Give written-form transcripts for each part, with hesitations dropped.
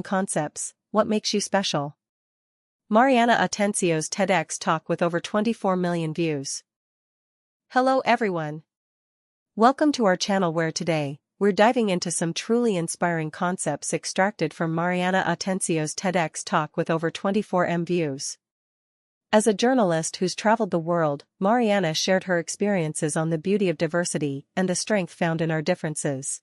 Concepts, what makes you special? Mariana Atencio's TEDx talk with over 24 million views. Hello everyone. Welcome to our channel where today, we're diving into some truly inspiring concepts extracted from Mariana Atencio's TEDx talk with over 24 million views. As a journalist who's traveled the world, Mariana shared her experiences on the beauty of diversity and the strength found in our differences.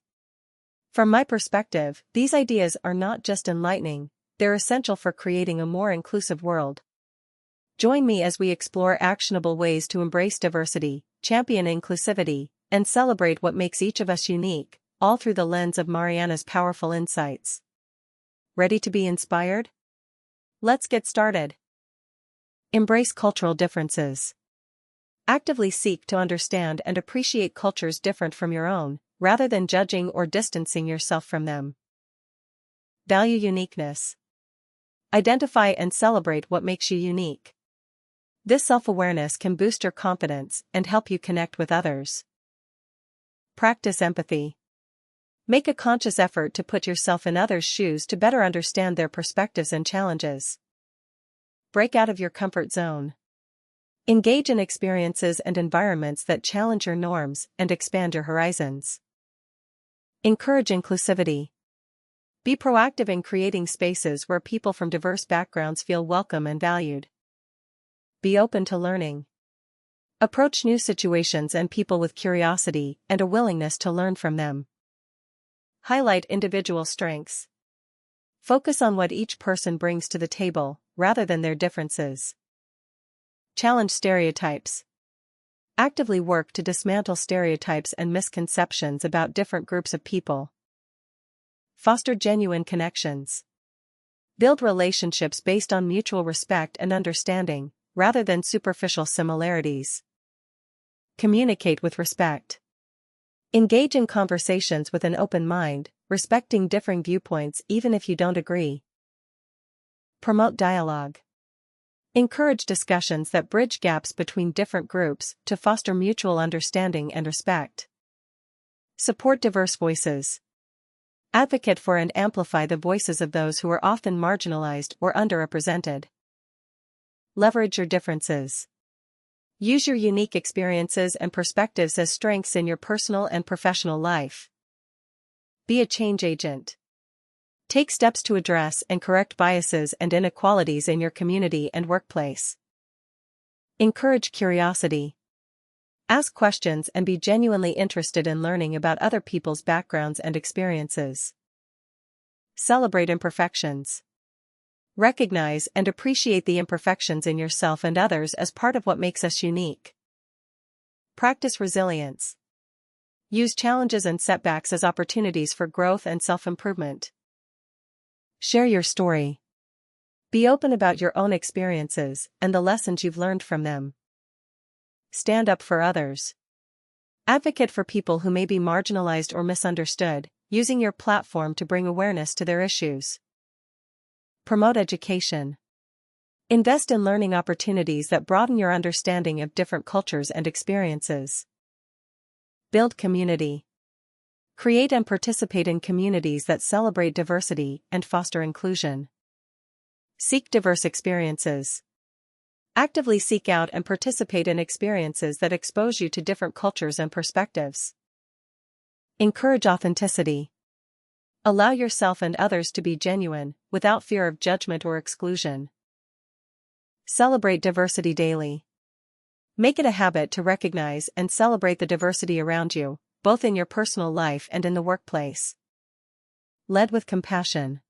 From my perspective, these ideas are not just enlightening, they're essential for creating a more inclusive world. Join me as we explore actionable ways to embrace diversity, champion inclusivity, and celebrate what makes each of us unique, all through the lens of Mariana's powerful insights. Ready to be inspired? Let's get started. Embrace cultural differences. Actively seek to understand and appreciate cultures different from your own, rather than judging or distancing yourself from them. Value uniqueness. Identify and celebrate what makes you unique. This self-awareness can boost your confidence and help you connect with others. Practice empathy. Make a conscious effort to put yourself in others' shoes to better understand their perspectives and challenges. Break out of your comfort zone. Engage in experiences and environments that challenge your norms and expand your horizons. Encourage inclusivity. Be proactive in creating spaces where people from diverse backgrounds feel welcome and valued. Be open to learning. Approach new situations and people with curiosity and a willingness to learn from them. Highlight individual strengths. Focus on what each person brings to the table, rather than their differences. Challenge stereotypes. Actively work to dismantle stereotypes and misconceptions about different groups of people. Foster genuine connections. Build relationships based on mutual respect and understanding, rather than superficial similarities. Communicate with respect. Engage in conversations with an open mind, respecting differing viewpoints even if you don't agree. Promote dialogue. Encourage discussions that bridge gaps between different groups to foster mutual understanding and respect. Support diverse voices. Advocate for and amplify the voices of those who are often marginalized or underrepresented. Leverage your differences. Use your unique experiences and perspectives as strengths in your personal and professional life. Be a change agent. Take steps to address and correct biases and inequalities in your community and workplace. Encourage curiosity. Ask questions and be genuinely interested in learning about other people's backgrounds and experiences. Celebrate imperfections. Recognize and appreciate the imperfections in yourself and others as part of what makes us unique. Practice resilience. Use challenges and setbacks as opportunities for growth and self-improvement. Share your story. Be open about your own experiences and the lessons you've learned from them. Stand up for others. Advocate for people who may be marginalized or misunderstood, using your platform to bring awareness to their issues. Promote education. Invest in learning opportunities that broaden your understanding of different cultures and experiences. Build community. Create and participate in communities that celebrate diversity and foster inclusion. Seek diverse experiences. Actively seek out and participate in experiences that expose you to different cultures and perspectives. Encourage authenticity. Allow yourself and others to be genuine, without fear of judgment or exclusion. Celebrate diversity daily. Make it a habit to recognize and celebrate the diversity around you, both in your personal life and in the workplace. Lead with compassion.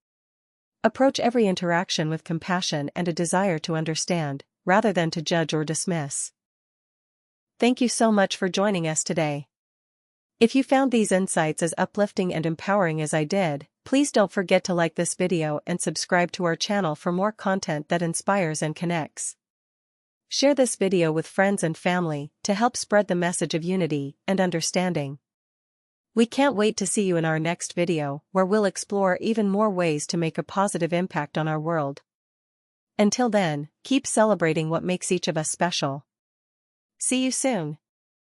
Approach every interaction with compassion and a desire to understand, rather than to judge or dismiss. Thank you so much for joining us today. If you found these insights as uplifting and empowering as I did, please don't forget to like this video and subscribe to our channel for more content that inspires and connects. Share this video with friends and family to help spread the message of unity and understanding. We can't wait to see you in our next video, where we'll explore even more ways to make a positive impact on our world. Until then, keep celebrating what makes each of us special. See you soon.